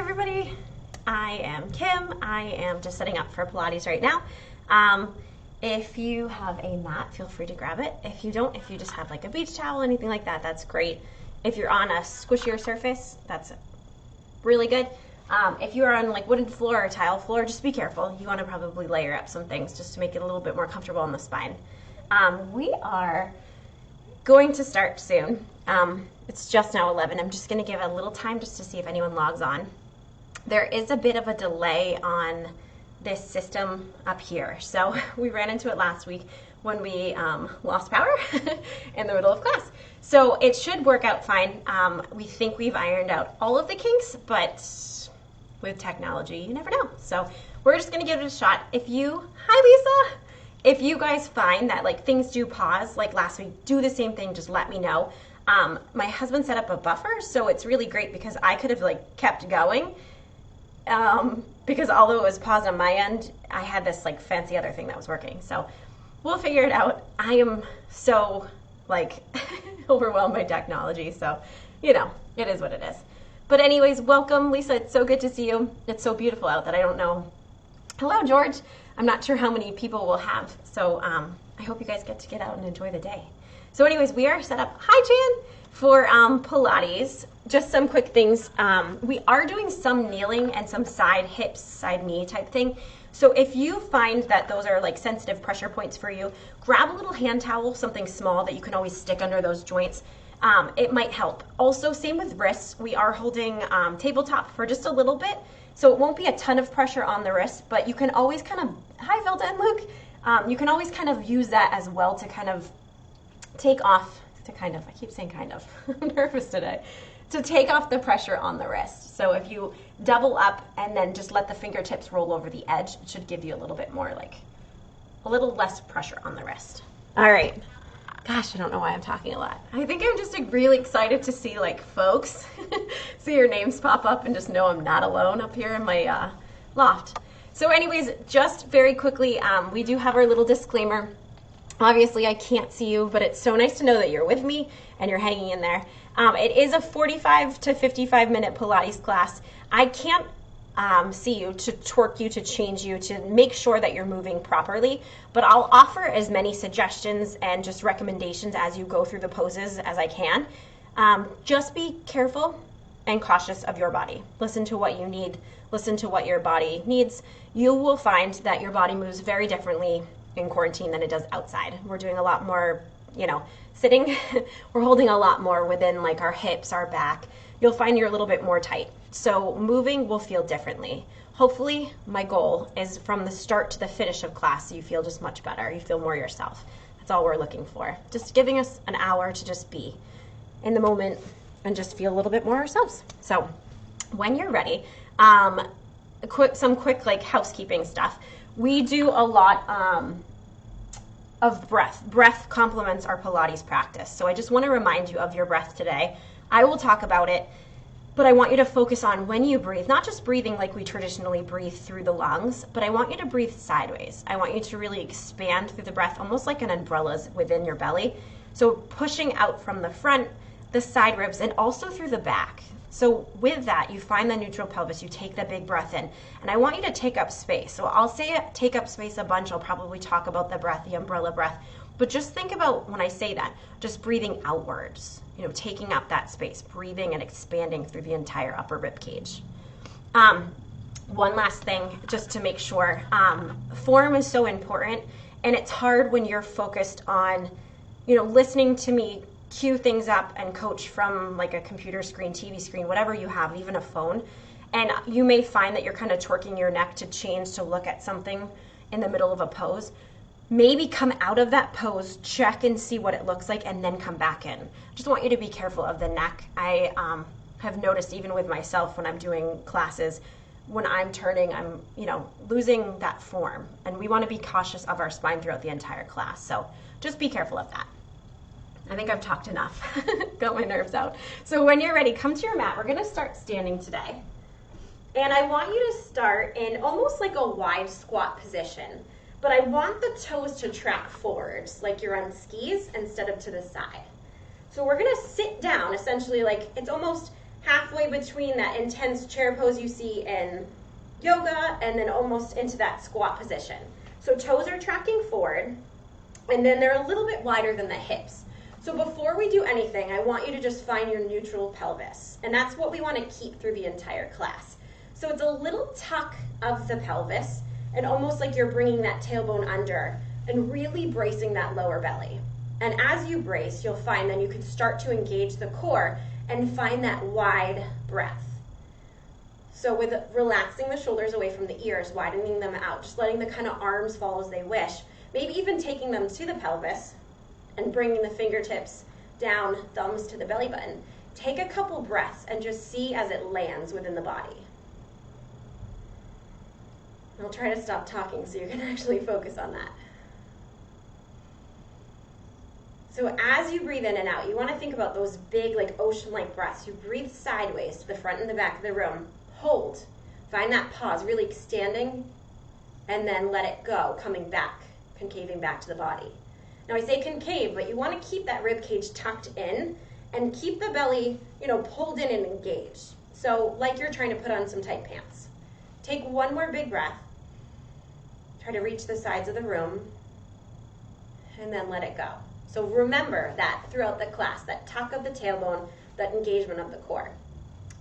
everybody, I am Kim. I am just setting up for Pilates right now. If you have a mat, feel free to grab it. If you don't, if you just have like a beach towel, anything like that, that's great. If you're on a squishier surface, that's really good. If you are on like wooden floor or tile floor, just be careful. You want to probably layer up some things just to make it a little bit more comfortable on the spine. We are going to start soon. It's just now 11. I'm just going to give a little time just to see if anyone logs on. There is a bit of a delay on this system up here. So we ran into it last week when we lost power in the middle of class. So it should work out fine. We think we've ironed out all of the kinks, but with technology, you never know. So we're just gonna give it a shot. Hi Lisa! If you guys find that like things do pause, like last week, do the same thing, just let me know. My husband set up a buffer, so it's really great because I could have like kept going. Because although it was paused on my end, I had this like fancy other thing that was working. So we'll figure it out. I am so like overwhelmed by technology. So, you know, it is what it is. But anyways, welcome, Lisa. It's so good to see you. It's so beautiful out that I don't know. Hello, George. I'm not sure how many people we'll have. So I hope you guys get to get out and enjoy the day. So anyways, we are set up, hi Jan, for Pilates. Just some quick things. We are doing some kneeling and some side hips, side knee type thing. So if you find that those are like sensitive pressure points for you, grab a little hand towel, something small that you can always stick under those joints. It might help. Also, same with wrists. We are holding tabletop for just a little bit. So it won't be a ton of pressure on the wrist, but you can always kind of, hi Velda and Luke, you can always kind of use that as well to kind of take off, I keep saying kind of, I'm nervous today, to take off the pressure on the wrist. So if you double up and then just let the fingertips roll over the edge, it should give you a little bit more like, a little less pressure on the wrist. All right. Gosh, I don't know why I'm talking a lot. I think I'm just like, really excited to see like folks, see your names pop up and just know I'm not alone up here in my loft. So anyways, just very quickly, we do have our little disclaimer. Obviously, I can't see you, but it's so nice to know that you're with me and you're hanging in there. It is a 45 to 55 minute Pilates class. I can't see you to torque you, to change you, to make sure that you're moving properly, but I'll offer as many suggestions and just recommendations as you go through the poses as I can. Just be careful and cautious of your body. Listen to what you need. Listen to what your body needs. You will find that your body moves very differently in quarantine than it does outside. We're doing a lot more, you know, sitting. We're holding a lot more within like our hips, our back. You'll find you're a little bit more tight. So moving will feel differently. Hopefully my goal is from the start to the finish of class, you feel just much better. You feel more yourself. That's all we're looking for. Just giving us an hour to just be in the moment and just feel a little bit more ourselves. So when you're ready, some quick like housekeeping stuff. We do a lot of breath. Breath complements our Pilates practice. So I just want to remind you of your breath today. I will talk about it, but I want you to focus on when you breathe, not just breathing like we traditionally breathe through the lungs, but I want you to breathe sideways. I want you to really expand through the breath, almost like an umbrella's within your belly. So pushing out from the front, the side ribs, and also through the back. So with that, you find the neutral pelvis, you take the big breath in, and I want you to take up space. So I'll say it, take up space a bunch. I'll probably talk about the breath, the umbrella breath, but just think about when I say that, just breathing outwards, you know, taking up that space, breathing and expanding through the entire upper rib cage. One last thing, just to make sure, form is so important, and it's hard when you're focused on, you know, listening to me cue things up and coach from like a computer screen, TV screen, whatever you have, even a phone. And you may find that you're kind of twerking your neck to change to look at something in the middle of a pose. Maybe come out of that pose, check and see what it looks like, and then come back in. Just want you to be careful of the neck. I have noticed even with myself when I'm doing classes, when I'm turning, I'm, you know, losing that form. And we want to be cautious of our spine throughout the entire class. So just be careful of that. I think I've talked enough, got my nerves out. So when you're ready, come to your mat. We're gonna start standing today. And I want you to start in almost like a wide squat position, but I want the toes to track forwards, like you're on skis instead of to the side. So we're gonna sit down, essentially like it's almost halfway between that intense chair pose you see in yoga and then almost into that squat position. So toes are tracking forward, and then they're a little bit wider than the hips. So before we do anything, I want you to just find your neutral pelvis, and that's what we want to keep through the entire class. So it's a little tuck of the pelvis, and almost like you're bringing that tailbone under and really bracing that lower belly. And as you brace, you'll find then you can start to engage the core and find that wide breath. So with relaxing the shoulders away from the ears, widening them out, just letting the kind of arms fall as they wish, maybe even taking them to the pelvis and bringing the fingertips down, thumbs to the belly button. Take a couple breaths and just see as it lands within the body. I'll try to stop talking so you can actually focus on that. So as you breathe in and out, you want to think about those big, like ocean-like breaths. You breathe sideways to the front and the back of the room. Hold. Find that pause, really extending, and then let it go, coming back, concaving back to the body. Now I say concave, but you want to keep that rib cage tucked in and keep the belly, pulled in and engaged. So like you're trying to put on some tight pants. Take one more big breath. Try to reach the sides of the room, and then let it go. So remember that throughout the class, that tuck of the tailbone, that engagement of the core.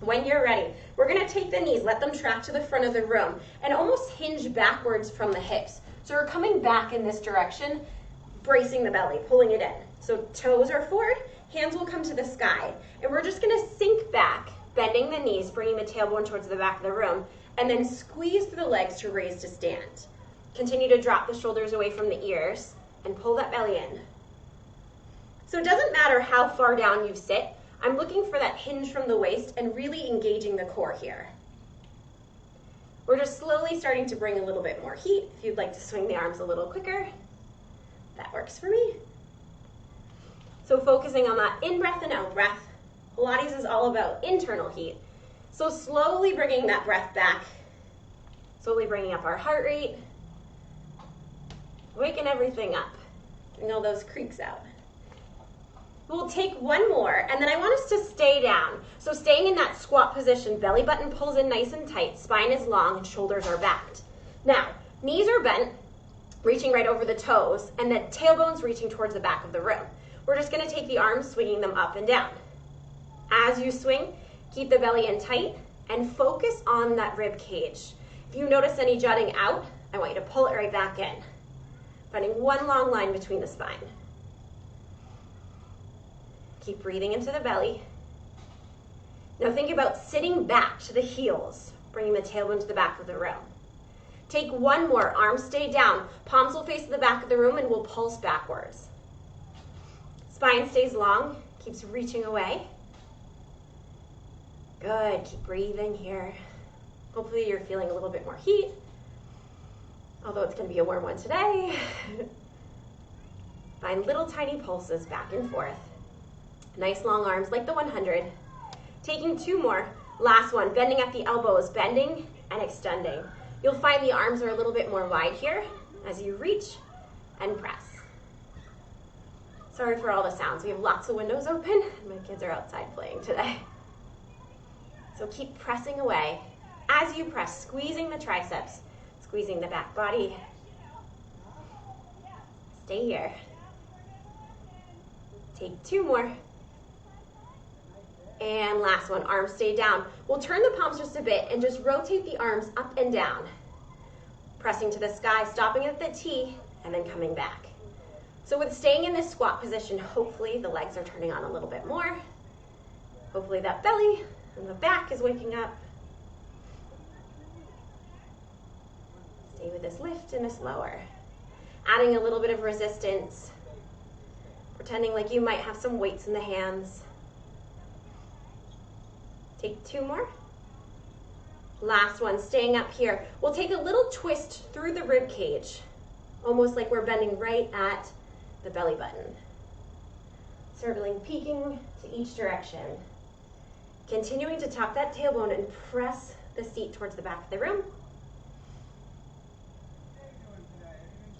When you're ready, we're going to take the knees, let them track to the front of the room, and almost hinge backwards from the hips. So we're coming back in this direction, bracing the belly, pulling it in. So toes are forward, hands will come to the sky, and we're just going to sink back, bending the knees, bringing the tailbone towards the back of the room, and then squeeze through the legs to raise to stand. Continue to drop the shoulders away from the ears and pull that belly in. So it doesn't matter how far down you sit. I'm looking for that hinge from the waist and really engaging the core here. We're just slowly starting to bring a little bit more heat. If you'd like to swing the arms a little quicker, that works for me. So focusing on that in-breath and out-breath. Pilates is all about internal heat. So slowly bringing that breath back, slowly bringing up our heart rate, waking everything up, getting all those creaks out. We'll take one more, and then I want us to stay down. So staying in that squat position, belly button pulls in nice and tight, spine is long, and shoulders are backed. Now, knees are bent, reaching right over the toes, and the tailbone's reaching towards the back of the room. We're just gonna take the arms, swinging them up and down. As you swing, keep the belly in tight, and focus on that rib cage. If you notice any jutting out, I want you to pull it right back in. Finding one long line between the spine. Keep breathing into the belly. Now think about sitting back to the heels, bringing the tailbone to the back of the room. Take one more, arms stay down, palms will face the back of the room and we'll pulse backwards. Spine stays long, keeps reaching away. Good, keep breathing here. Hopefully you're feeling a little bit more heat, although it's gonna be a warm one today. Find little tiny pulses back and forth. Nice long arms like the 100. Taking two more, last one, bending at the elbows, bending and extending. You'll find the arms are a little bit more wide here as you reach and press. Sorry for all the sounds. We have lots of windows open and my kids are outside playing today. So keep pressing away. As you press, squeezing the triceps, squeezing the back body. Stay here. Take two more. And last one, arms stay down. We'll turn the palms just a bit and just rotate the arms up and down. Pressing to the sky, stopping at the T, and then coming back. So with staying in this squat position, hopefully the legs are turning on a little bit more. Hopefully that belly and the back is waking up. Stay with this lift and this lower. Adding a little bit of resistance. Pretending like you might have some weights in the hands. Take two more. Last one, staying up here. We'll take a little twist through the rib cage, almost like we're bending right at the belly button. Circling, peeking to each direction. Continuing to tuck that tailbone and press the seat towards the back of the room.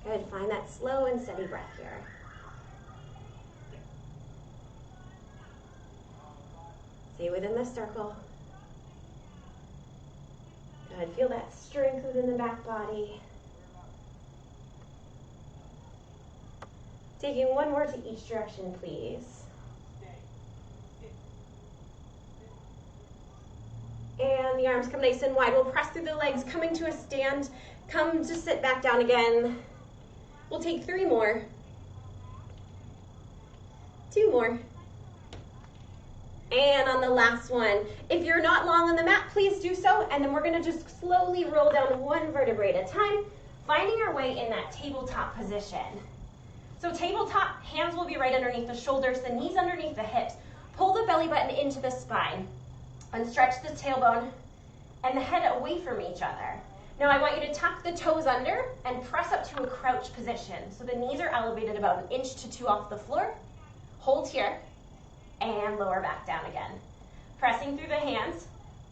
Good, find that slow and steady breath here. Stay within the circle. Good, feel that strength within the back body. Taking one more to each direction, please. And the arms come nice and wide. We'll press through the legs, coming to a stand. Come to sit back down again. We'll take 3 more. 2 more. And on the last one, if you're not long on the mat, please do so. And then we're gonna just slowly roll down 1 vertebrae at a time, finding our way in that tabletop position. So tabletop, hands will be right underneath the shoulders, the knees underneath the hips. Pull the belly button into the spine and stretch the tailbone and the head away from each other. Now I want you to tuck the toes under and press up to a crouch position. So the knees are elevated about 1 inch to 2 off the floor. Hold here and lower back down again. Pressing through the hands.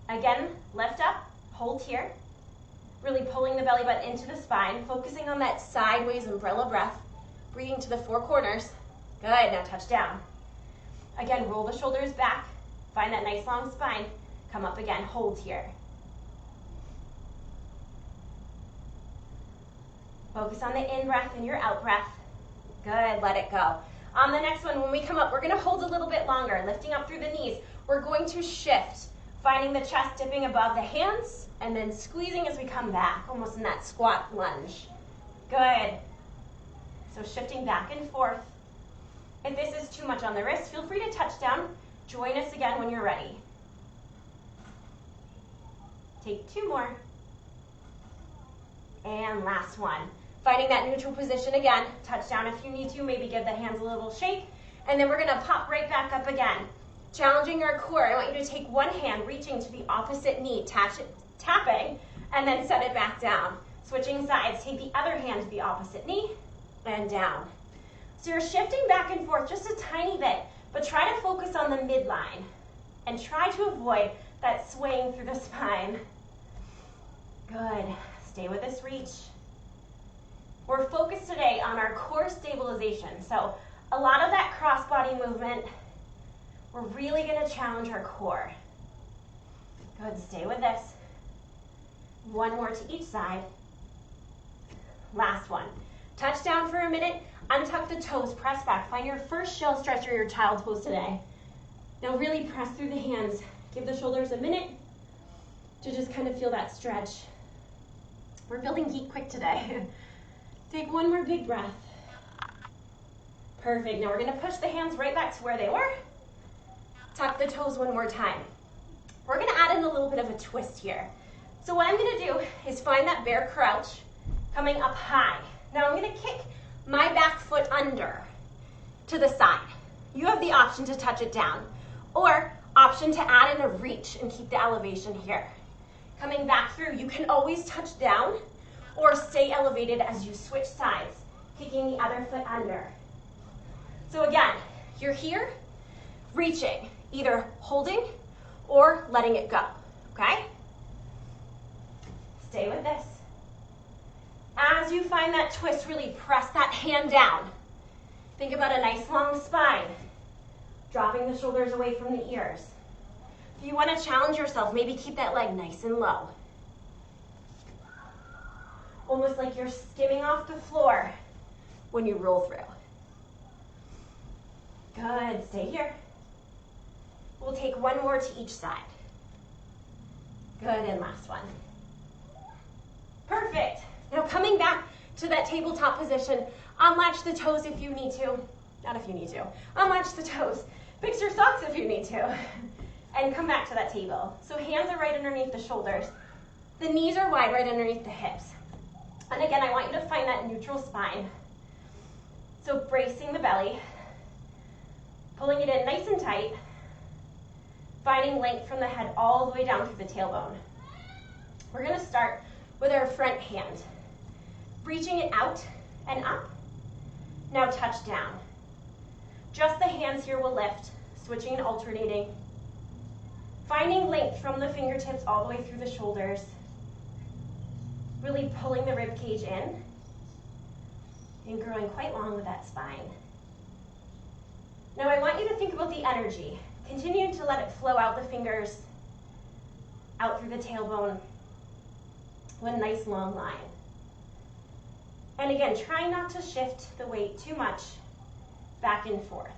Again, lift up, hold here. Really pulling the belly button into the spine, focusing on that sideways umbrella breath. Breathing to the 4 corners. Good, now touch down. Again, roll the shoulders back. Find that nice long spine. Come up again, hold here. Focus on the in-breath and your out-breath. Good, let it go. On the next one, when we come up, we're gonna hold a little bit longer, lifting up through the knees. We're going to shift, finding the chest dipping above the hands, and then squeezing as we come back, almost in that squat lunge. Good. So shifting back and forth. If this is too much on the wrist, feel free to touch down. Join us again when you're ready. Take 2 more. And last one. Finding that neutral position again. Touch down if you need to. Maybe give the hands a little shake. And then we're going to pop right back up again. Challenging our core. I want you to take one hand, reaching to the opposite knee, tapping, and then set it back down. Switching sides. Take the other hand to the opposite knee and down. So you're shifting back and forth just a tiny bit, but try to focus on the midline and try to avoid that swaying through the spine. Good. Stay with this reach. We're focused today on our core stabilization. So a lot of that cross-body movement, we're really going to challenge our core. Good. Stay with this. 1 more to each side. Last one. Touch down for a minute. Untuck the toes, press back. Find your first shell stretch or your child's pose today. Now really press through the hands. Give the shoulders a minute to just kind of feel that stretch. We're building heat quick today. Take 1 more big breath. Perfect. Now we're going to push the hands right back to where they were. Tuck the toes 1 more time. We're going to add in a little bit of a twist here. So what I'm going to do is find that bear crouch coming up high. Now I'm going to kick my back foot under to the side. You have the option to touch it down or option to add in a reach and keep the elevation here. Coming back through, you can always touch down or stay elevated as you switch sides, kicking the other foot under. So again, you're here, reaching, either holding or letting it go, okay? Stay with this. As you find that twist, really press that hand down. Think about a nice long spine, dropping the shoulders away from the ears. If you want to challenge yourself, maybe keep that leg nice and low. Almost like you're skimming off the floor when you roll through. Good, stay here. We'll take 1 more to each side. Good, and last one. Perfect. Now coming back to that tabletop position, unlatch the toes if you need to. Not if you need to. Unlatch the toes. Fix your socks if you need to. And come back to that table. So hands are right underneath the shoulders. The knees are wide right underneath the hips. And again, I want you to find that neutral spine. So bracing the belly, pulling it in nice and tight, finding length from the head all the way down through the tailbone. We're going to start with our front hand. Reaching it out and up. Now touch down. Just the hands here will lift, switching and alternating. Finding length from the fingertips all the way through the shoulders. Really pulling the rib cage in and growing quite long with that spine. Now I want you to think about the energy. Continuing to let it flow out the fingers, out through the tailbone, one nice long line. And again, try not to shift the weight too much back and forth.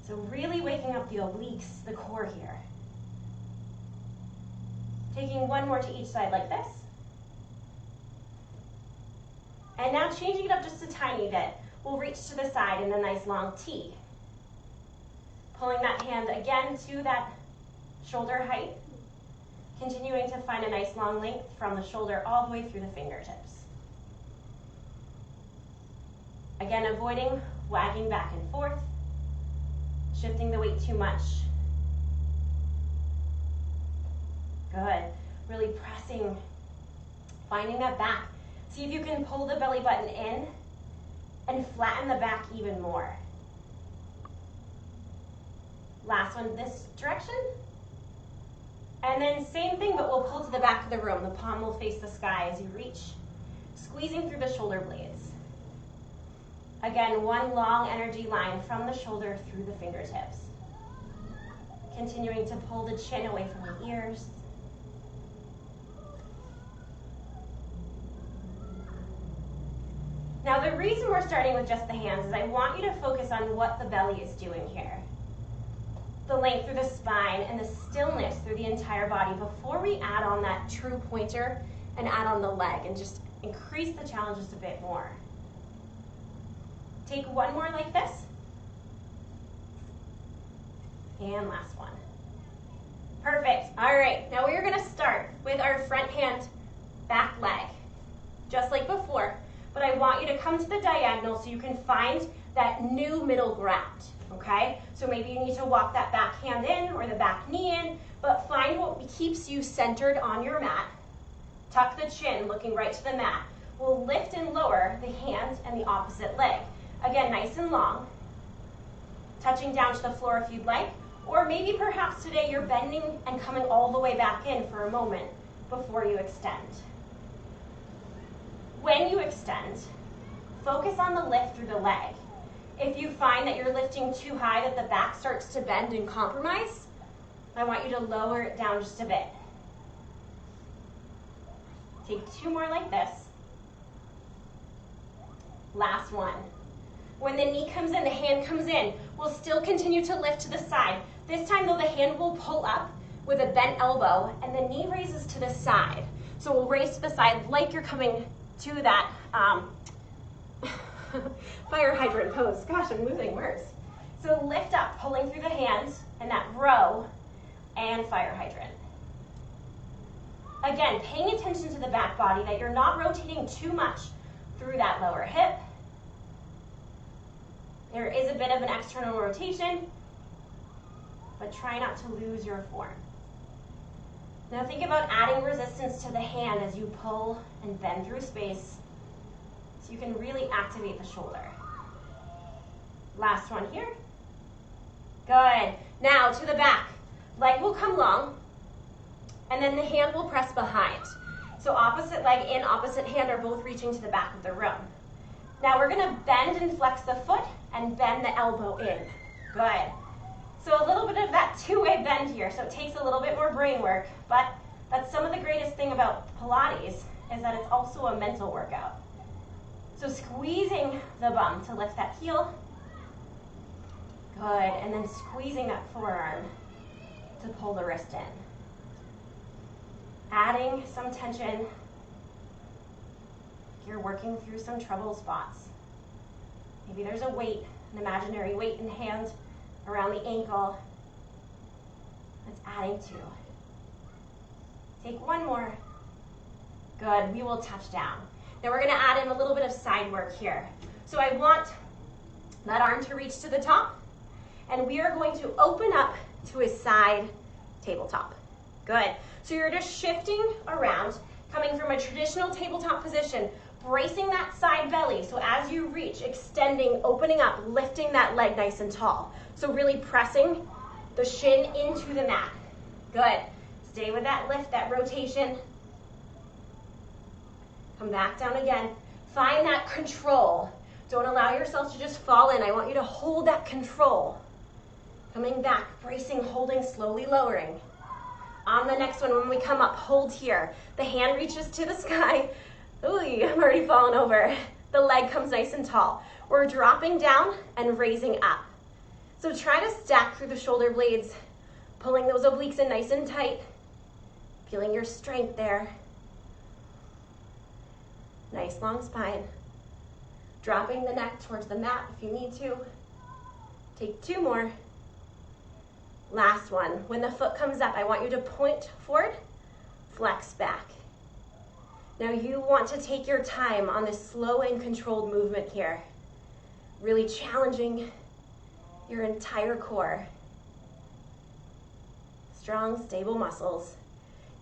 So really waking up the obliques, the core here. Taking one more to each side like this. And now changing it up just a tiny bit. We'll reach to the side in a nice long T. Pulling that hand again to that shoulder height. Continuing to find a nice long length from the shoulder all the way through the fingertips. Again, avoiding wagging back and forth, shifting the weight too much. Good. Really pressing, finding that back. See if you can pull the belly button in and flatten the back even more. Last one, this direction. And then same thing, but we'll pull to the back of the room. The palm will face the sky as you reach, squeezing through the shoulder blades. Again, one long energy line from the shoulder through the fingertips. Continuing to pull the chin away from the ears. Now the reason we're starting with just the hands is I want you to focus on what the belly is doing here. The length through the spine and the stillness through the entire body before we add on that true pointer and add on the leg and just increase the challenge just a bit more. Take one more like this. And last one. Perfect. All right, now we are going to start with our front hand, back leg, just like before. But I want you to come to the diagonal so you can find that new middle ground, okay? So maybe you need to walk that back hand in or the back knee in, but find what keeps you centered on your mat. Tuck the chin, looking right to the mat. We'll lift and lower the hand and the opposite leg. Again, nice and long, touching down to the floor if you'd like, or maybe perhaps today you're bending and coming all the way back in for a moment before you extend. When you extend, focus on the lift through the leg. If you find that you're lifting too high, that the back starts to bend and compromise, I want you to lower it down just a bit. Take two more like this. Last one. When the knee comes in, the hand comes in, we'll still continue to lift to the side. This time though, the hand will pull up with a bent elbow and the knee raises to the side. So we'll raise to the side like you're coming to that fire hydrant pose. Gosh, I'm losing words. So lift up, pulling through the hands and that row and fire hydrant. Again, paying attention to the back body, that you're not rotating too much through that lower hip. There is a bit of an external rotation, but try not to lose your form. Now think about adding resistance to the hand as you pull and bend through space so you can really activate the shoulder. Last one here. Good. Now to the back. Leg will come long, and then the hand will press behind. So opposite leg and opposite hand are both reaching to the back of the room. Now we're going to bend and flex the foot and bend the elbow in. Good. So a little bit of that two-way bend here. So it takes a little bit more brain work, but that's some of the greatest thing about Pilates is that it's also a mental workout. So squeezing the bum to lift that heel. Good. And then squeezing that forearm to pull the wrist in. Adding some tension. You're working through some trouble spots. Maybe there's a weight, an imaginary weight in the hand around the ankle. That's adding to. Take one more. Good, we will touch down. Now we're gonna add in a little bit of side work here. So I want that arm to reach to the top, and we are going to open up to a side tabletop. Good, so you're just shifting around, coming from a traditional tabletop position, bracing that side belly. So as you reach, extending, opening up, lifting that leg nice and tall. So really pressing the shin into the mat. Good. Stay with that lift, that rotation. Come back down again. Find that control. Don't allow yourself to just fall in. I want you to hold that control. Coming back, bracing, holding, slowly lowering. On the next one, when we come up, hold here. The hand reaches to the sky. Ooh, I'm already falling over. The leg comes nice and tall. We're dropping down and raising up. So try to stack through the shoulder blades, pulling those obliques in nice and tight, feeling your strength there. Nice long spine. Dropping the neck towards the mat if you need to. Take 2 more. Last one. When the foot comes up, I want you to point forward, flex back. Now you want to take your time on this slow and controlled movement here. Really challenging your entire core. Strong, stable muscles.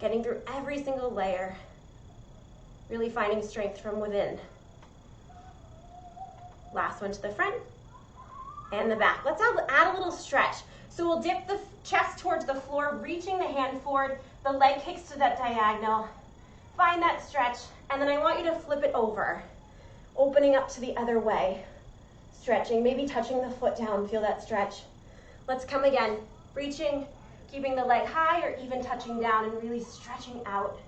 Getting through every single layer. Really finding strength from within. Last one to the front and the back. Let's add a little stretch. So we'll dip the chest towards the floor, reaching the hand forward. The leg kicks to that diagonal. Find that stretch, and then I want you to flip it over, opening up to the other way. Stretching, maybe touching the foot down, feel that stretch. Let's come again, reaching, keeping the leg high or even touching down and really stretching out.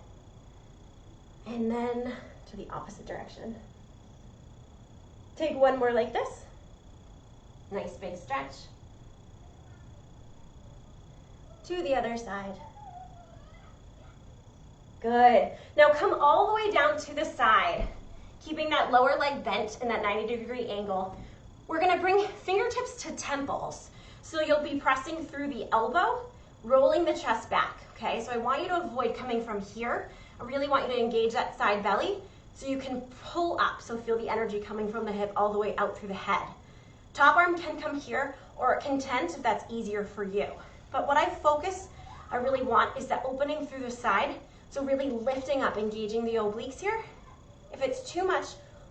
And then to the opposite direction. Take one more like this. Nice big stretch. To the other side. Good. Now come all the way down to the side, keeping that lower leg bent in that 90-degree angle. We're gonna bring fingertips to temples. So you'll be pressing through the elbow, rolling the chest back, okay? So I want you to avoid coming from here. I really want you to engage that side belly so you can pull up. So feel the energy coming from the hip all the way out through the head. Top arm can come here, or it can tent if that's easier for you. But what I really want is that opening through the side. So really lifting up, engaging the obliques here. If it's too much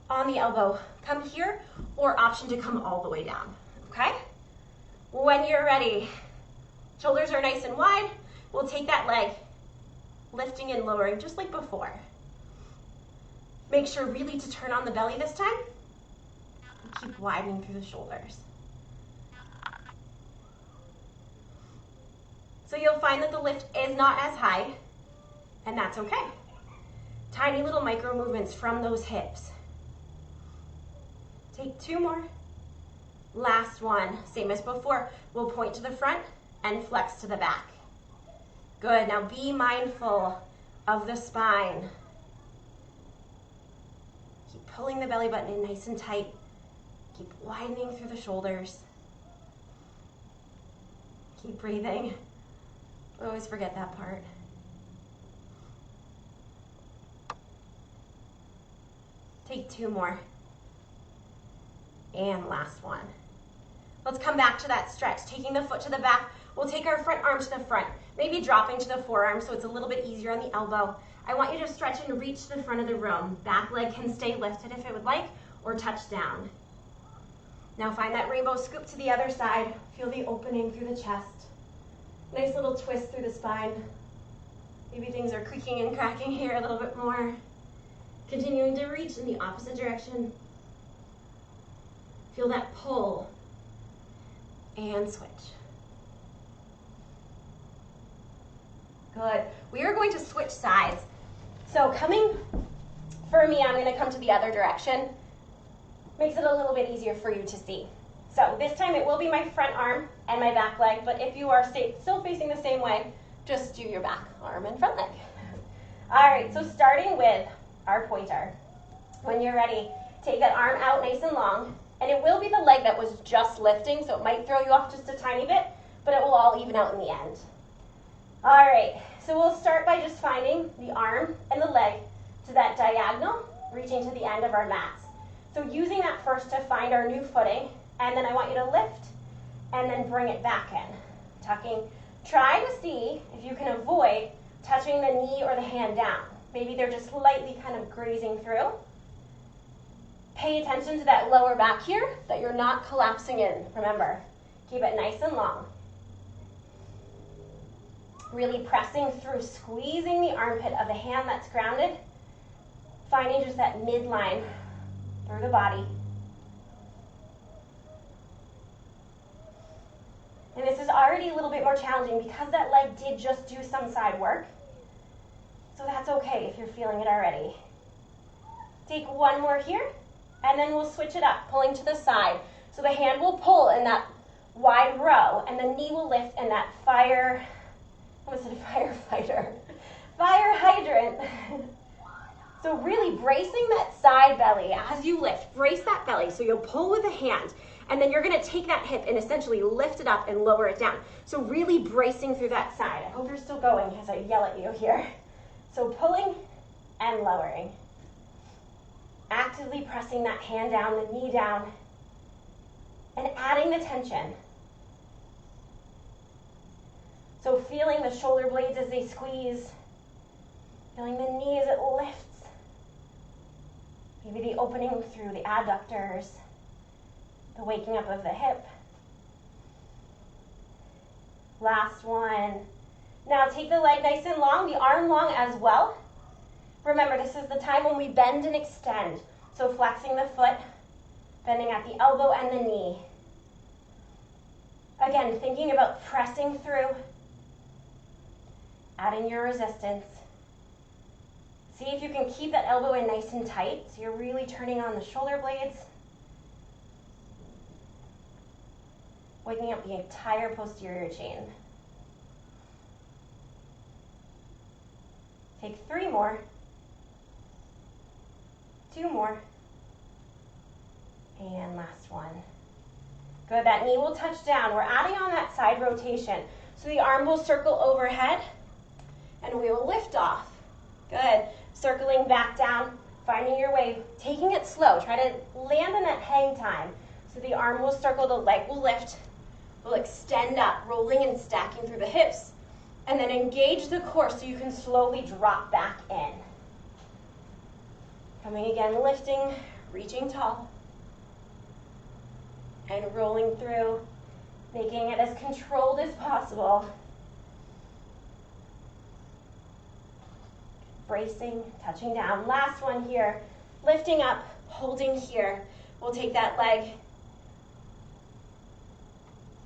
on the elbow, come here, or option to come all the way down, okay? When you're ready, shoulders are nice and wide. We'll take that leg, lifting and lowering just like before. Make sure really to turn on the belly this time. Keep widening through the shoulders. So you'll find that the lift is not as high, and that's okay. Tiny little micro movements from those hips. Take 2 more. Last one, same as before. We'll point to the front and flex to the back. Good, now be mindful of the spine. Keep pulling the belly button in nice and tight. Keep widening through the shoulders. Keep breathing. I always forget that part. Take 2 more. And last one. Let's come back to that stretch. Taking the foot to the back, we'll take our front arm to the front, maybe dropping to the forearm so it's a little bit easier on the elbow. I want you to stretch and reach to the front of the room. Back leg can stay lifted if it would like, or touch down. Now find that rainbow scoop to the other side. Feel the opening through the chest. Nice little twist through the spine. Maybe things are creaking and cracking here a little bit more. Continuing to reach in the opposite direction. Feel that pull and switch. Good. We are going to switch sides. So coming for me, I'm going to come to the other direction. Makes it a little bit easier for you to see. So this time it will be my front arm and my back leg, but if you are still facing the same way, just do your back arm and front leg. All right, so starting with our pointer. When you're ready, take that arm out nice and long, and it will be the leg that was just lifting, so it might throw you off just a tiny bit, but it will all even out in the end. All right, so we'll start by just finding the arm and the leg to that diagonal, reaching to the end of our mats. So using that first to find our new footing, and then I want you to lift and then bring it back in. Tucking. Try to see if you can avoid touching the knee or the hand down. Maybe they're just lightly kind of grazing through. Pay attention to that lower back here, that you're not collapsing in. Remember, keep it nice and long. Really pressing through, squeezing the armpit of the hand that's grounded, finding just that midline through the body. And this is already a little bit more challenging because that leg did just do some side work. So that's okay if you're feeling it already. Take one more here, and then we'll switch it up, pulling to the side. So the hand will pull in that wide row, and the knee will lift in that fire hydrant. So really bracing that side belly as you lift. Brace that belly. So you'll pull with the hand, and then you're gonna take that hip and essentially lift it up and lower it down. So really bracing through that side. I hope you're still going as I yell at you here. So pulling and lowering. Actively pressing that hand down, the knee down, and adding the tension. So feeling the shoulder blades as they squeeze, feeling the knee as it lifts. Maybe the opening through the adductors, the waking up of the hip. Last one. Now take the leg nice and long, the arm long as well. Remember, this is the time when we bend and extend. So flexing the foot, bending at the elbow and the knee. Again, thinking about pressing through, adding your resistance. See if you can keep that elbow in nice and tight, so you're really turning on the shoulder blades. Waking up the entire posterior chain. Take 3 more. 2 more. And last one. Good, that knee will touch down. We're adding on that side rotation. So the arm will circle overhead, and we will lift off. Good. Circling back down, finding your way, taking it slow. Try to land in that hang time. So the arm will circle, the leg will lift, will extend up, rolling and stacking through the hips. And then engage the core so you can slowly drop back in. Coming again, lifting, reaching tall. And rolling through, making it as controlled as possible. Bracing, touching down. Last one here, lifting up, holding here. We'll take that leg,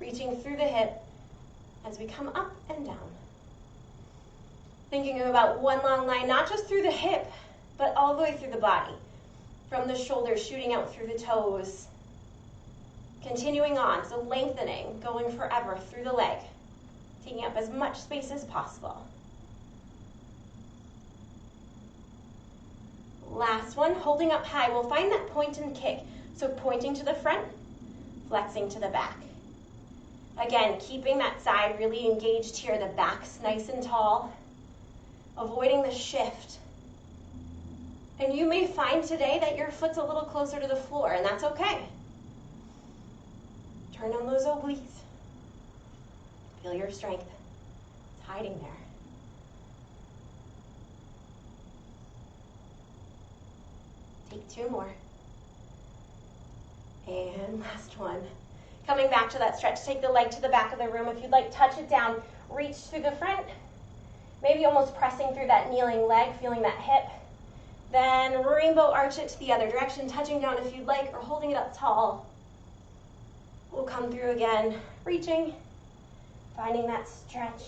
reaching through the hip as we come up and down. Thinking about one long line, not just through the hip, but all the way through the body. From the shoulders, shooting out through the toes. Continuing on, so lengthening, going forever through the leg. Taking up as much space as possible. Last one, holding up high. We'll find that point and kick. So pointing to the front, flexing to the back. Again, keeping that side really engaged here. The back's nice and tall. Avoiding the shift. And you may find today that your foot's a little closer to the floor, and that's okay. Turn on those obliques. Feel your strength. It's hiding there. Take 2 more. And last one. Coming back to that stretch, take the leg to the back of the room. If you'd like, touch it down, reach through the front. Maybe almost pressing through that kneeling leg, feeling that hip. Then rainbow arch it to the other direction, touching down if you'd like, or holding it up tall. We'll come through again, reaching, finding that stretch,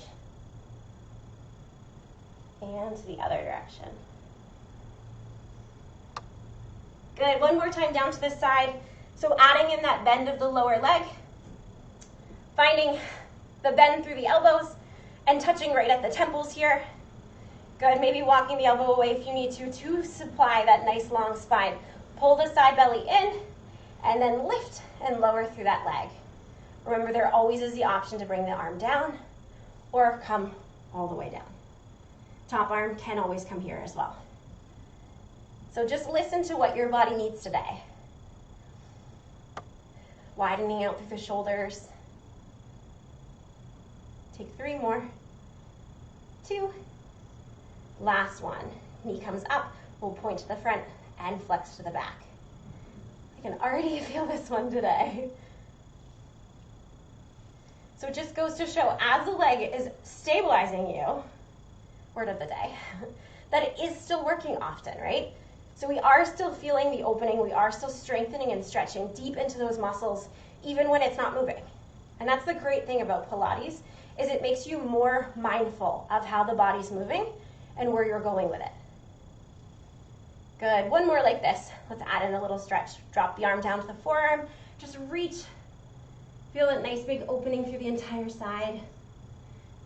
and to the other direction. Good, one more time down to the side. So adding in that bend of the lower leg, finding the bend through the elbows, and touching right at the temples here. Good, maybe walking the elbow away if you need to supply that nice long spine. Pull the side belly in, and then lift and lower through that leg. Remember, there always is the option to bring the arm down or come all the way down. Top arm can always come here as well. So just listen to what your body needs today. Widening out through the shoulders. Take 3 more. 2. Last one. Knee comes up. We'll point to the front and flex to the back. I can already feel this one today. So it just goes to show, as the leg is stabilizing you, word of the day, that it is still working often, right? So we are still feeling the opening. We are still strengthening and stretching deep into those muscles, even when it's not moving. And that's the great thing about Pilates, is it makes you more mindful of how the body's moving and where you're going with it. Good, one more like this. Let's add in a little stretch. Drop the arm down to the forearm, just reach. Feel that nice big opening through the entire side.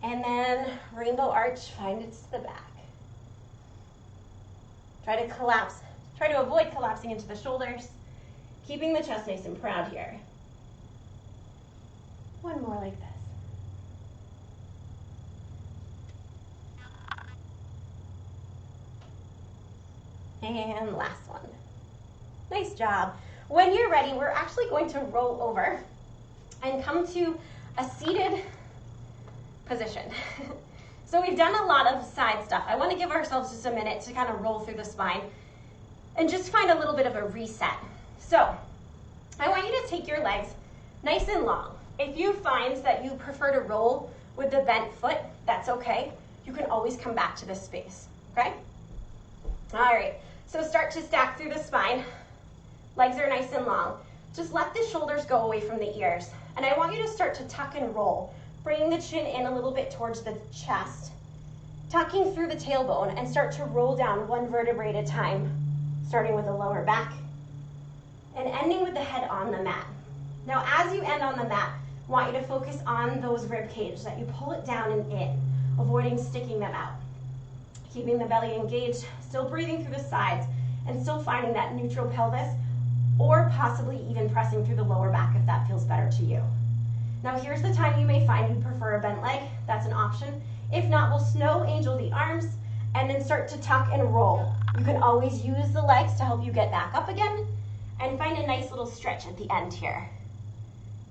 And then rainbow arch, find it to the back. Try to collapse, try to avoid collapsing into the shoulders, keeping the chest nice and proud here. One more like this. And last one. Nice job. When you're ready, we're actually going to roll over and come to a seated position. So we've done a lot of side stuff. I want to give ourselves just a minute to kind of roll through the spine and just find a little bit of a reset. So I want you to take your legs nice and long. If you find that you prefer to roll with the bent foot, that's okay. You can always come back to this space, okay? All right, so start to stack through the spine. Legs are nice and long. Just let the shoulders go away from the ears. And I want you to start to tuck and roll, bringing the chin in a little bit towards the chest, tucking through the tailbone, and start to roll down one vertebrae at a time, starting with the lower back and ending with the head on the mat. Now, as you end on the mat, I want you to focus on those rib cage, that you pull it down and in, avoiding sticking them out. Keeping the belly engaged, still breathing through the sides, and still finding that neutral pelvis, or possibly even pressing through the lower back if that feels better to you. Now here's the time you may find you prefer a bent leg. That's an option. If not, we'll snow angel the arms and then start to tuck and roll. You can always use the legs to help you get back up again, and find a nice little stretch at the end here.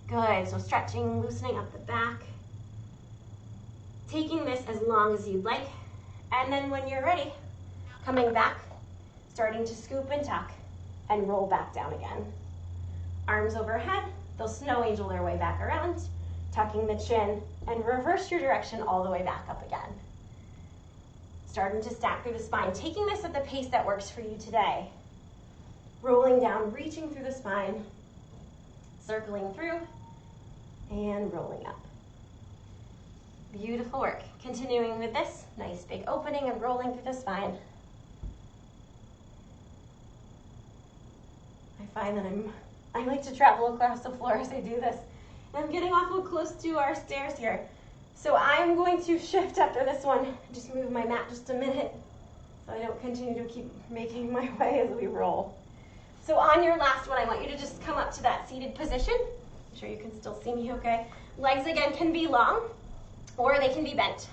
Good, so stretching, loosening up the back, taking this as long as you'd like, and then when you're ready, coming back, starting to scoop and tuck and roll back down again. Arms overhead, they'll snow angel their way back around, tucking the chin, and reverse your direction all the way back up again. Starting to stack through the spine, taking this at the pace that works for you today. Rolling down, reaching through the spine, circling through, and rolling up. Beautiful work. Continuing with this, nice big opening and rolling through the spine. I find that I like to travel across the floor as I do this. And I'm getting awful close to our stairs here. So I'm going to shift after this one. Just move my mat just a minute so I don't continue to keep making my way as we roll. So on your last one, I want you to just come up to that seated position. I'm sure you can still see me okay. Legs again can be long or they can be bent.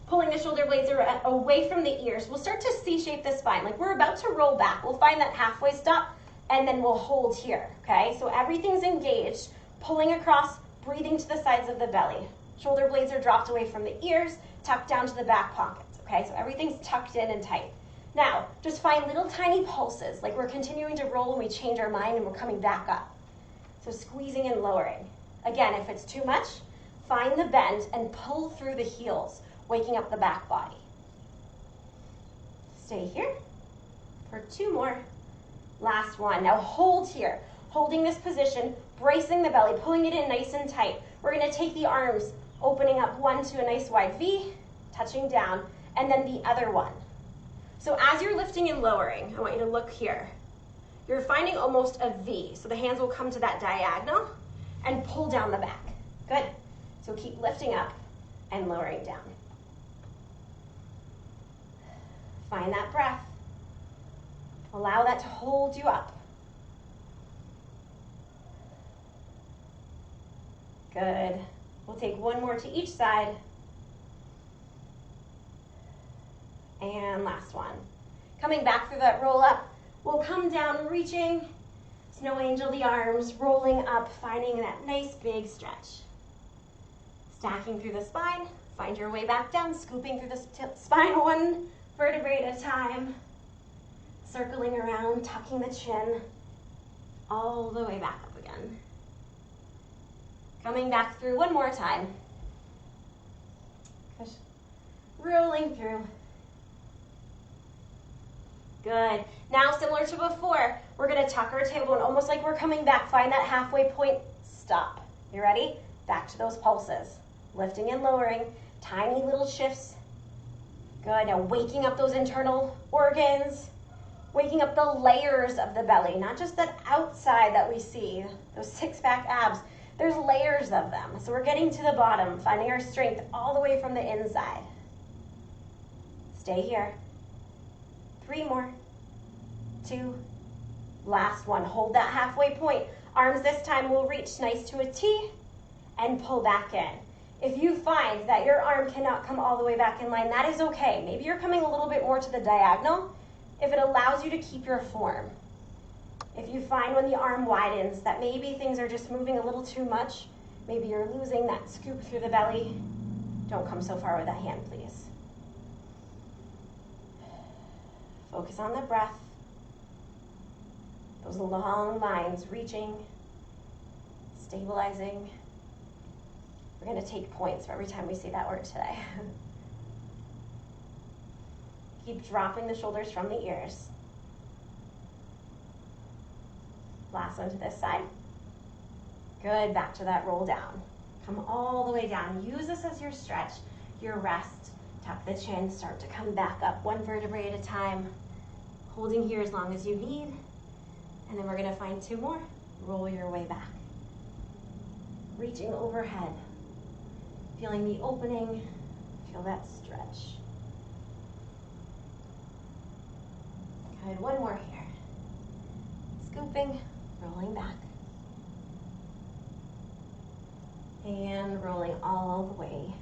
Pulling the shoulder blades away from the ears. We'll start to C-shape the spine. Like we're about to roll back. We'll find that halfway stop and then we'll hold here, okay? So everything's engaged, pulling across, breathing to the sides of the belly. Shoulder blades are dropped away from the ears, tucked down to the back pockets, okay? So everything's tucked in and tight. Now, just find little tiny pulses, like we're continuing to roll when we change our mind and we're coming back up. So squeezing and lowering. Again, if it's too much, find the bend and pull through the heels, waking up the back body. Stay here for two more. Last one. Now hold here, holding this position, bracing the belly, pulling it in nice and tight. We're going to take the arms, opening up one to a nice wide V, touching down, and then the other one. So as you're lifting and lowering, I want you to look here. You're finding almost a V. So the hands will come to that diagonal and pull down the back. Good. So keep lifting up and lowering down. Find that breath. Allow that to hold you up. Good. We'll take one more to each side. And last one. Coming back through that roll up, we'll come down, reaching, snow angel the arms, rolling up, finding that nice big stretch. Stacking through the spine, find your way back down, scooping through the spine one vertebrae at a time. Circling around, tucking the chin, all the way back up again. Coming back through one more time. Push. Rolling through. Good. Now, similar to before, we're going to tuck our tailbone almost like we're coming back. Find that halfway point. Stop. You ready? Back to those pulses. Lifting and lowering, tiny little shifts. Good, now waking up those internal organs, waking up the layers of the belly, not just that outside that we see, those six-pack abs. There's layers of them. So we're getting to the bottom, finding our strength all the way from the inside. Stay here. 3 more. 2. Last one. Hold that halfway point. Arms this time will reach nice to a T and pull back in. If you find that your arm cannot come all the way back in line, that is okay. Maybe you're coming a little bit more to the diagonal if it allows you to keep your form. If you find when the arm widens that maybe things are just moving a little too much, maybe you're losing that scoop through the belly, don't come so far with that hand, please. Focus on the breath. Those long lines, reaching, stabilizing. We're going to take points for every time we say that word today. Keep dropping the shoulders from the ears. Last one to this side. Good, back to that roll down. Come all the way down. Use this as your stretch, your rest. Tuck the chin, start to come back up one vertebrae at a time. Holding here as long as you need. And then we're going to find 2 more. Roll your way back. Reaching overhead. Feeling the opening. Feel that stretch. Good, 1 more here. Scooping, rolling back. And rolling all the way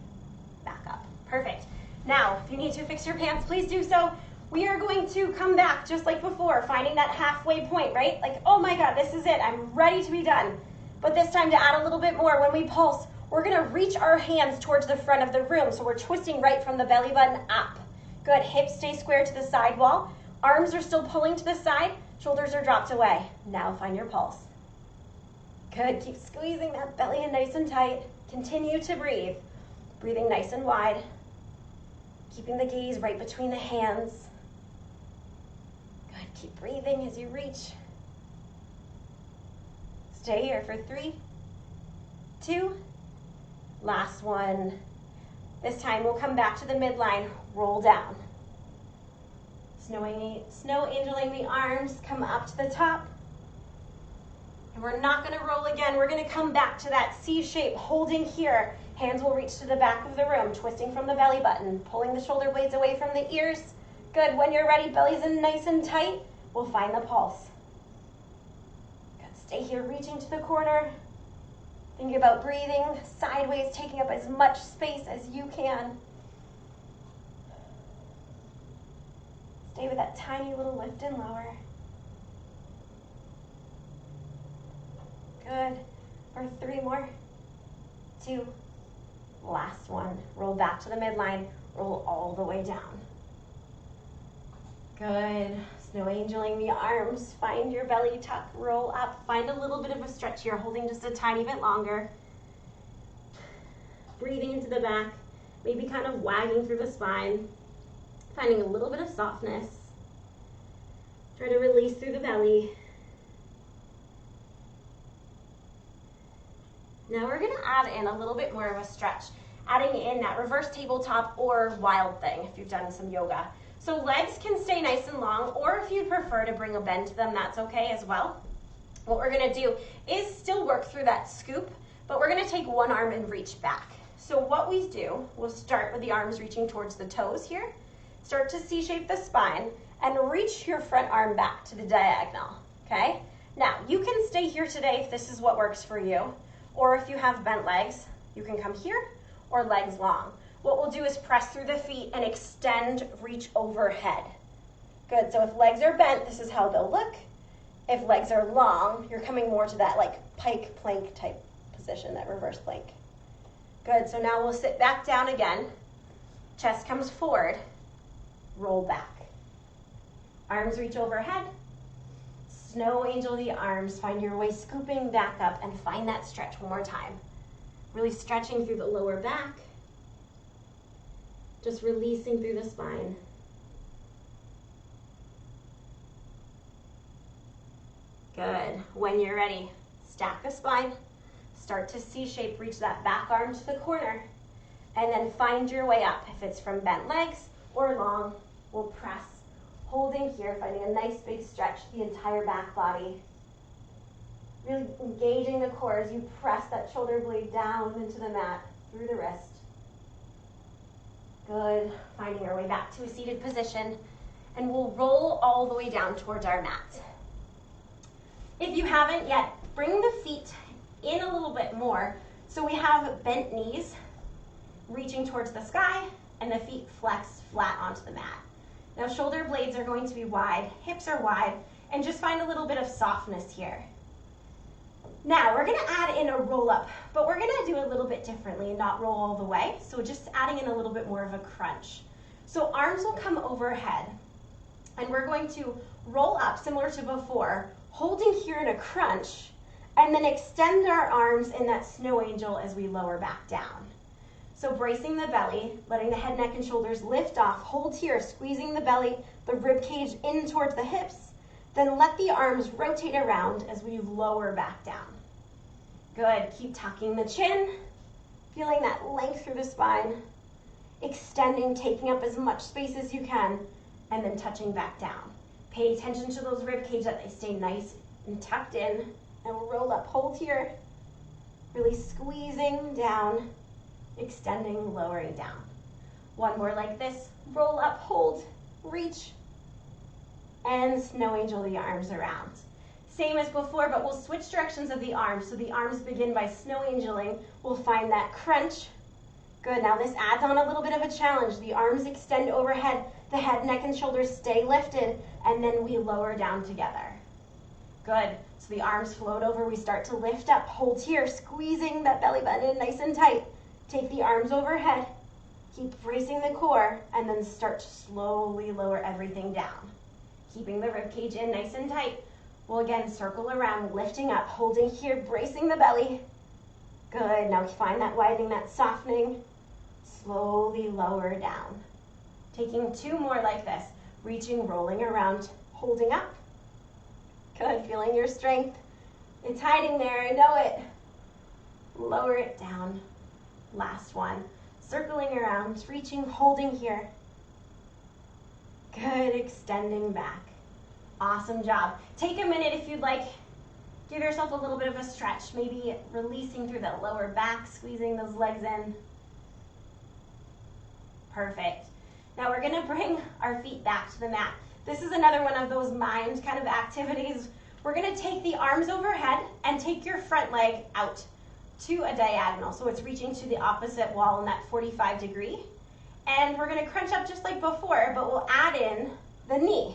back up. Perfect. Now, if you need to fix your pants, please do so. We are going to come back just like before, finding that halfway point, right? Like, oh my God, this is it. I'm ready to be done. But this time to add a little bit more, when we pulse, we're gonna reach our hands towards the front of the room. So we're twisting right from the belly button up. Good, hips stay square to the side wall. Arms are still pulling to the side. Shoulders are dropped away. Now find your pulse. Good, keep squeezing that belly in nice and tight. Continue to breathe. Breathing nice and wide. Keeping the gaze right between the hands. Good, keep breathing as you reach. Stay here for 3, 2, last one. This time we'll come back to the midline, roll down. Snow angeling the arms, come up to the top. And we're not gonna roll again. We're gonna come back to that C shape, holding here. Hands will reach to the back of the room, twisting from the belly button, pulling the shoulder blades away from the ears. Good, when you're ready, belly's in nice and tight. We'll find the pulse. Good, stay here, reaching to the corner. Thinking about breathing sideways, taking up as much space as you can. Stay with that tiny little lift and lower. Good. For 3 more. 2. Last one. Roll back to the midline. Roll all the way down. Good. Snow angeling the arms. Find your belly tuck. Roll up. Find a little bit of a stretch here. Holding just a tiny bit longer. Breathing into the back. Maybe kind of wagging through the spine. Finding a little bit of softness. Try to release through the belly. Now we're going to add in a little bit more of a stretch, adding in that reverse tabletop or wild thing if you've done some yoga. So legs can stay nice and long, or if you'd prefer to bring a bend to them, that's okay as well. What we're going to do is still work through that scoop, but we're going to take one arm and reach back. So what we do, we'll start with the arms reaching towards the toes here. Start to C-shape the spine and reach your front arm back to the diagonal, okay? Now, you can stay here today if this is what works for you, or if you have bent legs, you can come here or legs long. What we'll do is press through the feet and extend, reach overhead. Good, so if legs are bent, this is how they'll look. If legs are long, you're coming more to that like pike plank type position, that reverse plank. Good, so now we'll sit back down again. Chest comes forward, roll back. Arms reach overhead. Snow angel the arms, find your way scooping back up and find that stretch one more time. Really stretching through the lower back. Just releasing through the spine. Good. When you're ready, stack the spine, Start to C-shape, reach that back arm to the corner, and then find your way up. If it's from bent legs or long, we'll press, holding here, finding a nice big stretch, the entire back body. Really engaging the core as you press that shoulder blade down into the mat through the wrist. Good. Finding our way back to a seated position, and we'll roll all the way down towards our mat. If you haven't yet, bring the feet in a little bit more. So we have bent knees reaching towards the sky, and the feet flex flat onto the mat. Now shoulder blades are going to be wide, hips are wide, and just find a little bit of softness here. Now we're gonna add in a roll up, but we're gonna do a little bit differently and not roll all the way. So just adding in a little bit more of a crunch. So arms will come overhead, and we're going to roll up similar to before, holding here in a crunch, and then extend our arms in that snow angel as we lower back down. So bracing the belly, letting the head, neck, and shoulders lift off, hold here, squeezing the belly, the rib cage in towards the hips, then let the arms rotate around as we lower back down. Good, keep tucking the chin, feeling that length through the spine, extending, taking up as much space as you can, and then touching back down. Pay attention to those rib cage that they stay nice and tucked in, and we'll roll up, hold here, really squeezing down, extending, lowering down. One more like this, roll up, hold, reach, and snow angel the arms around. Same as before, but we'll switch directions of the arms. So the arms begin by snow angeling. We'll find that crunch. Good, now this adds on a little bit of a challenge. The arms extend overhead, the head, neck, and shoulders stay lifted, and then we lower down together. Good, so the arms float over, we start to lift up, hold here, squeezing that belly button in nice and tight. Take the arms overhead, keep bracing the core, and then start to slowly lower everything down. Keeping the rib cage in nice and tight. We'll again circle around, lifting up, holding here, bracing the belly. Good, now find that widening, that softening. Slowly lower down. Taking two more like this, reaching, rolling around, holding up. Good, feeling your strength. It's hiding there, I know it. Lower it down. Last one, circling around, reaching, holding here. Good, extending back. Awesome job. Take a minute if you'd like. Give yourself a little bit of a stretch, maybe releasing through the lower back, squeezing those legs in. Perfect. Now we're gonna bring our feet back to the mat. This is another one of those mind kind of activities. We're gonna take the arms overhead and take your front leg out to a diagonal. So it's reaching to the opposite wall in that 45-degree. And we're gonna crunch up just like before, but we'll add in the knee.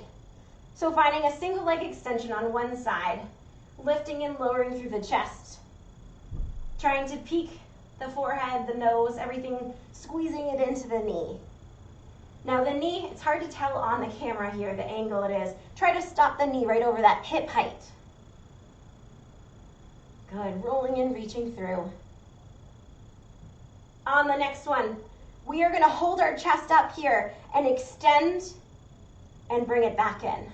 So finding a single leg extension on one side, lifting and lowering through the chest, trying to peak the forehead, the nose, everything, squeezing it into the knee. Now the knee, it's hard to tell on the camera here, the angle it is. Try to stop the knee right over that hip height. Good, rolling and reaching through. On the next one, we are gonna hold our chest up here and extend and bring it back in.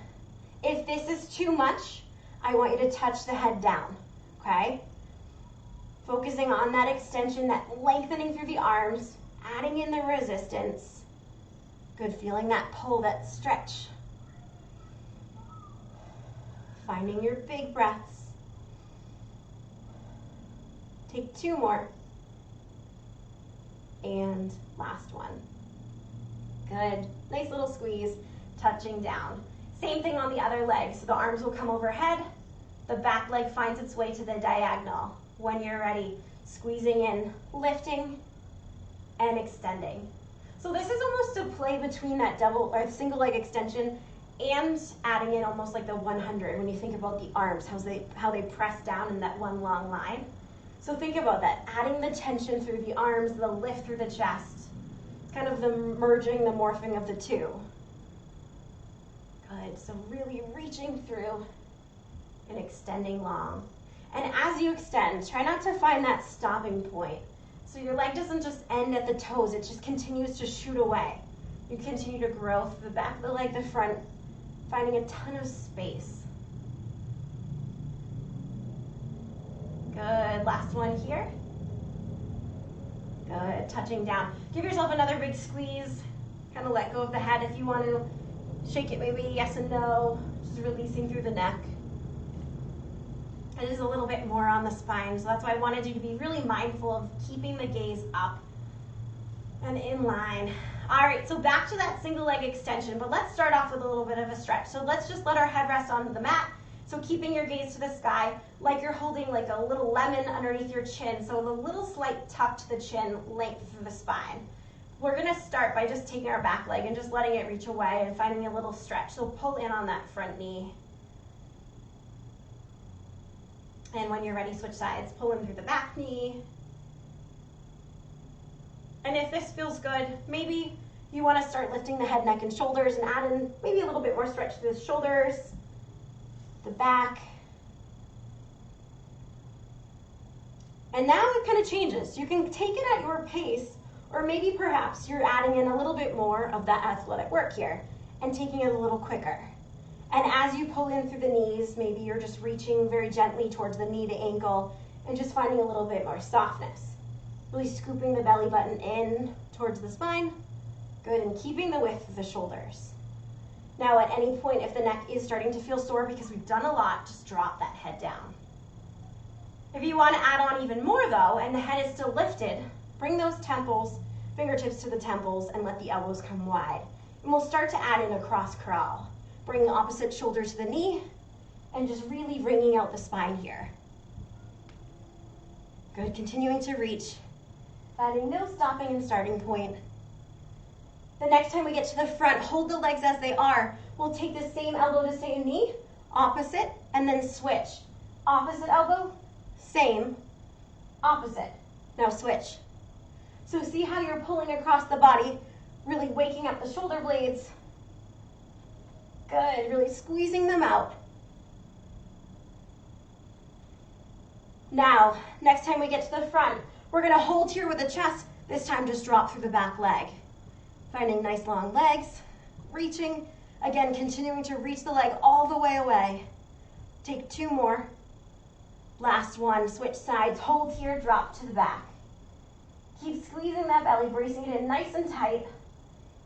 If this is too much, I want you to touch the head down, okay? Focusing on that extension, that lengthening through the arms, adding in the resistance. Good, feeling that pull, that stretch. Finding your big breaths. Take two more. And last one. Good, nice little squeeze, touching down. Same thing on the other leg. So the arms will come overhead. The back leg finds its way to the diagonal. When you're ready, squeezing in, lifting, and extending. So this is almost a play between that double or single leg extension and adding in almost like the 100 when you think about the arms, how they press down in that one long line. So think about that, adding the tension through the arms, the lift through the chest, kind of the merging, the morphing of the two. Good, so really reaching through and extending long. And as you extend, try not to find that stopping point. So your leg doesn't just end at the toes, it just continues to shoot away. You continue to grow through the back of the leg, the front, finding a ton of space. Good, last one here. Good, touching down. Give yourself another big squeeze. Kind of let go of the head if you want to. Shake it maybe yes and no, just releasing through the neck. It is a little bit more on the spine, so that's why I wanted you to be really mindful of keeping the gaze up and in line. All right, so back to that single leg extension, but let's start off with a little bit of a stretch. So let's just let our head rest onto the mat. So keeping your gaze to the sky, like you're holding like a little lemon underneath your chin. So the little slight tuck to the chin, length through the spine. We're gonna start by just taking our back leg and just letting it reach away and finding a little stretch. So pull in on that front knee. And when you're ready, switch sides. Pull in through the back knee. And if this feels good, maybe you want to start lifting the head, neck, and shoulders and add in maybe a little bit more stretch to the shoulders, the back. And now it kind of changes. You can take it at your pace, or maybe perhaps you're adding in a little bit more of that athletic work here and taking it a little quicker. And as you pull in through the knees, maybe you're just reaching very gently towards the knee to ankle and just finding a little bit more softness. Really scooping the belly button in towards the spine. Good, and keeping the width of the shoulders. Now at any point, if the neck is starting to feel sore because we've done a lot, just drop that head down. If you want to add on even more though, and the head is still lifted, bring those temples, fingertips to the temples, and let the elbows come wide. And we'll start to add in a cross crawl. Bring the opposite shoulder to the knee, and just really wringing out the spine here. Good, continuing to reach. Finding no stopping and starting point. The next time we get to the front, hold the legs as they are. We'll take the same elbow to same knee, opposite, and then switch. Opposite elbow, same, opposite. Now switch. So see how you're pulling across the body, really waking up the shoulder blades. Good, really squeezing them out. Now, next time we get to the front, we're gonna hold here with the chest. This time just drop through the back leg. Finding nice long legs, reaching. Again, continuing to reach the leg all the way away. Take two more. Last one, switch sides. Hold here, drop to the back. Keep squeezing that belly, bracing it in nice and tight.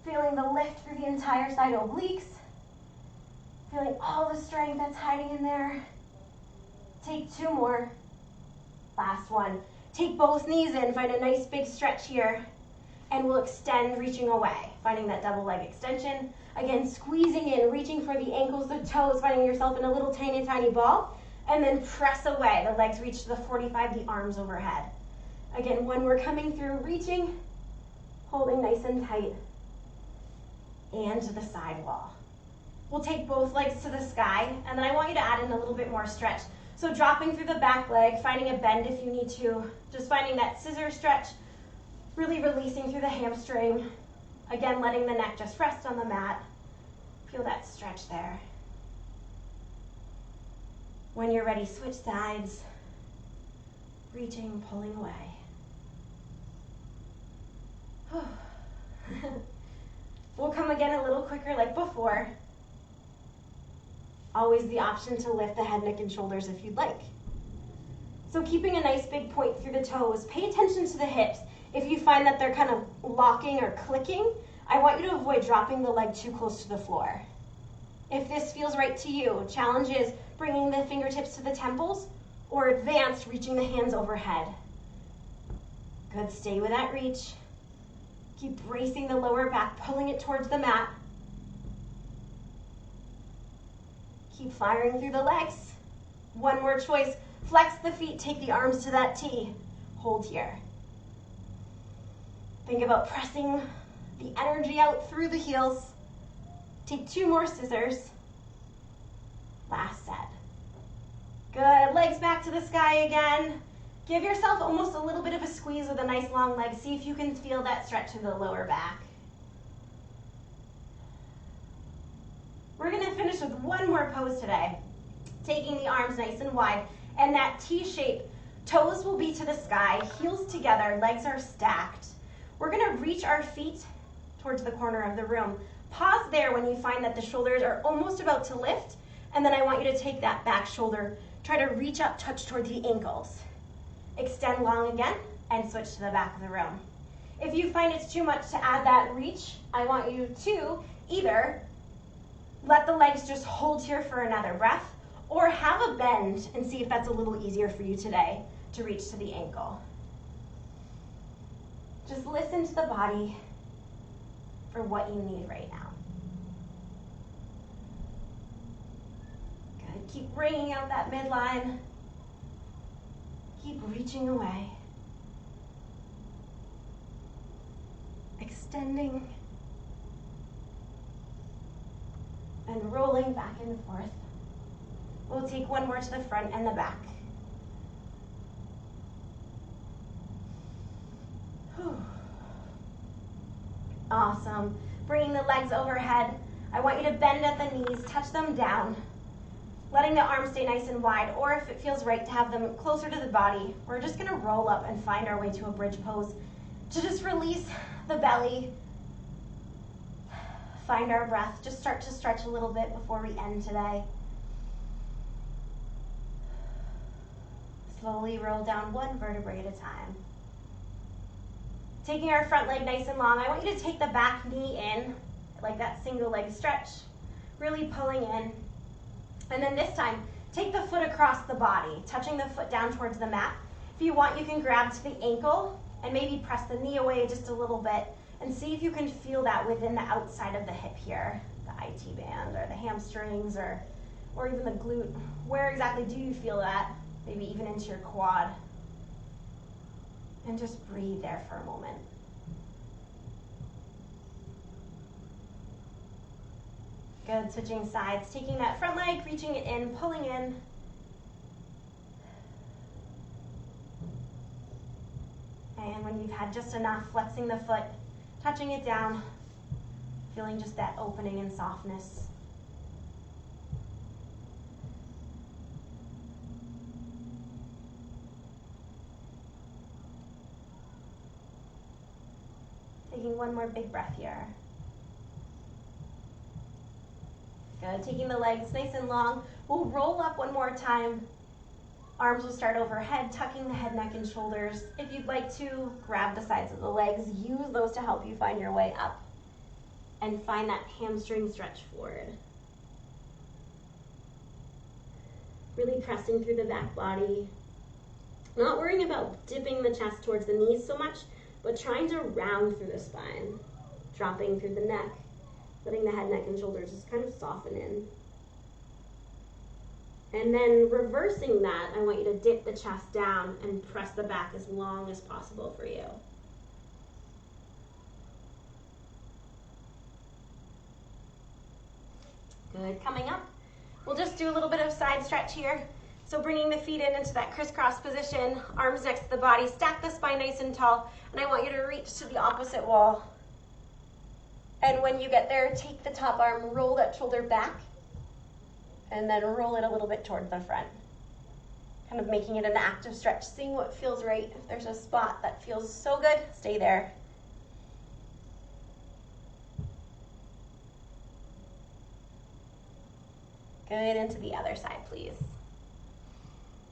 Feeling the lift through the entire side obliques. Feeling all the strength that's hiding in there. Take two more. Last one. Take both knees in, find a nice big stretch here, and we'll extend, reaching away, finding that double leg extension. Again, squeezing in, reaching for the ankles, the toes, finding yourself in a little tiny, tiny ball, and then press away. The legs reach to the 45, the arms overhead. Again, when we're coming through, reaching, holding nice and tight, and to the side wall. We'll take both legs to the sky, and then I want you to add in a little bit more stretch. So dropping through the back leg, finding a bend if you need to, just finding that scissor stretch, really releasing through the hamstring. Again, letting the neck just rest on the mat. Feel that stretch there. When you're ready, switch sides, reaching, pulling away. We'll come again a little quicker like before. Always the option to lift the head, neck, and shoulders if you'd like. So keeping a nice big point through the toes, pay attention to the hips. If you find that they're kind of locking or clicking, I want you to avoid dropping the leg too close to the floor. If this feels right to you, challenge is bringing the fingertips to the temples or advanced, reaching the hands overhead. Good, stay with that reach. Keep bracing the lower back, pulling it towards the mat. Keep firing through the legs. One more choice. Flex the feet, take the arms to that T. Hold here. Think about pressing the energy out through the heels. Take two more scissors. Last set. Good, legs back to the sky again. Give yourself almost a little bit of a squeeze with a nice long leg. See if you can feel that stretch in the lower back. We're gonna finish with one more pose today. Taking the arms nice and wide, and that T shape. Toes will be to the sky, heels together, legs are stacked. We're gonna reach our feet towards the corner of the room. Pause there when you find that the shoulders are almost about to lift, and then I want you to take that back shoulder, try to reach up, touch toward the ankles. extend long again, and switch to the back of the room. If you find it's too much to add that reach, I want you to either let the legs just hold here for another breath, or have a bend and see if that's a little easier for you today to reach to the ankle. Just listen to the body for what you need right now. Good. Keep bringing out that midline. Keep reaching away. Extending. And rolling back and forth. We'll take one more to the front and the back. Whew. Awesome. Bringing the legs overhead. I want you to bend at the knees, touch them down, letting the arms stay nice and wide, or if it feels right to have them closer to the body, we're just gonna roll up and find our way to a bridge pose to just release the belly, find our breath, just start to stretch a little bit before we end today. Slowly roll down one vertebrae at a time. Taking our front leg nice and long, I want you to take the back knee in, like that single leg stretch, really pulling in. And then this time, take the foot across the body, touching the foot down towards the mat. If you want, you can grab to the ankle and maybe press the knee away just a little bit and see if you can feel that within the outside of the hip here, the IT band or the hamstrings or even the glute. Where exactly do you feel that? Maybe even into your quad. And just breathe there for a moment. Good, switching sides, taking that front leg, reaching it in, pulling in. And when you've had just enough, flexing the foot, touching it down, feeling just that opening and softness. Taking one more big breath here. Good, taking the legs nice and long. We'll roll up one more time. Arms will start overhead, tucking the head, neck, and shoulders. If you'd like to, grab the sides of the legs. Use those to help you find your way up. And find that hamstring stretch forward. Really pressing through the back body. Not worrying about dipping the chest towards the knees so much, but trying to round through the spine, dropping through the neck, letting the head, neck, and shoulders just kind of soften in. And then reversing that, I want you to dip the chest down and press the back as long as possible for you. Good, coming up, we'll just do a little bit of side stretch here. So bringing the feet in into that crisscross position, arms next to the body, stack the spine nice and tall, and I want you to reach to the opposite wall. And when you get there, take the top arm, roll that shoulder back, and then roll it a little bit toward the front. Kind of making it an active stretch, seeing what feels right. If there's a spot that feels so good, stay there. Good, into the other side, please.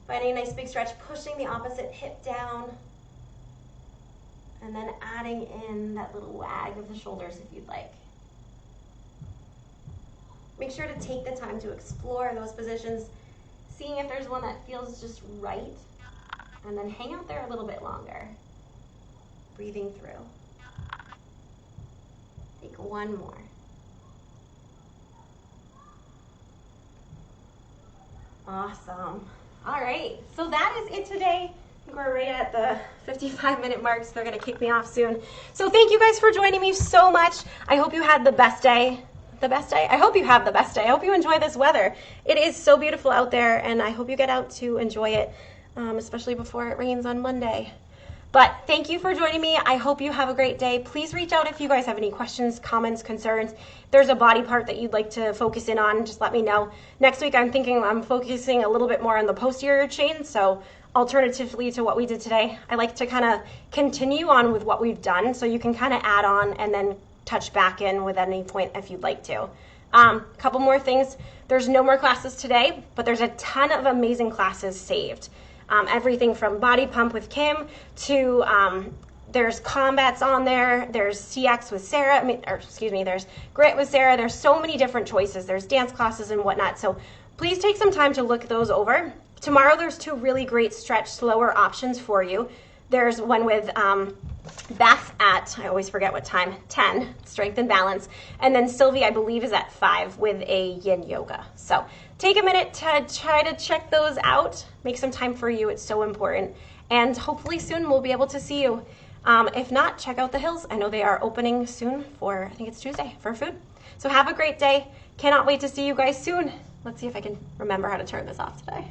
Finding a nice big stretch, pushing the opposite hip down, and then adding in that little wag of the shoulders if you'd like. Make sure to take the time to explore those positions, seeing if there's one that feels just right, and then hang out there a little bit longer. Breathing through. Take one more. Awesome. All right, so that is it today. I think we're right at the 55-minute mark, so they're going to kick me off soon. So thank you guys for joining me so much. I hope you had the best day. The best day? I hope you have the best day. I hope you enjoy this weather. It is so beautiful out there, and I hope you get out to enjoy it, especially before it rains on Monday. But thank you for joining me. I hope you have a great day. Please reach out if you guys have any questions, comments, concerns. If there's a body part that you'd like to focus in on, just let me know. Next week, I'm focusing a little bit more on the posterior chain. So alternatively to what we did today, I like to kind of continue on with what we've done. So you can kind of add on and then touch back in with any point if you'd like to. Couple more things. There's no more classes today, but there's a ton of amazing classes saved. everything from body pump with Kim to there's combats on there. There's CX with Sarah, there's grit with Sarah. There's so many different choices. There's dance classes and whatnot. So please take some time to look those over. Tomorrow there's 2 really great stretch slower options for you. There's one with Beth at, I always forget what time, 10, strength and balance. And then Sylvie, I believe, is at 5 with a yin yoga. So take a minute to try to check those out. Make some time for you. It's so important. And hopefully soon we'll be able to see you. If not, check out the Hills. I know they are opening soon for, I think it's Tuesday, for food. So have a great day. Cannot wait to see you guys soon. Let's see if I can remember how to turn this off today.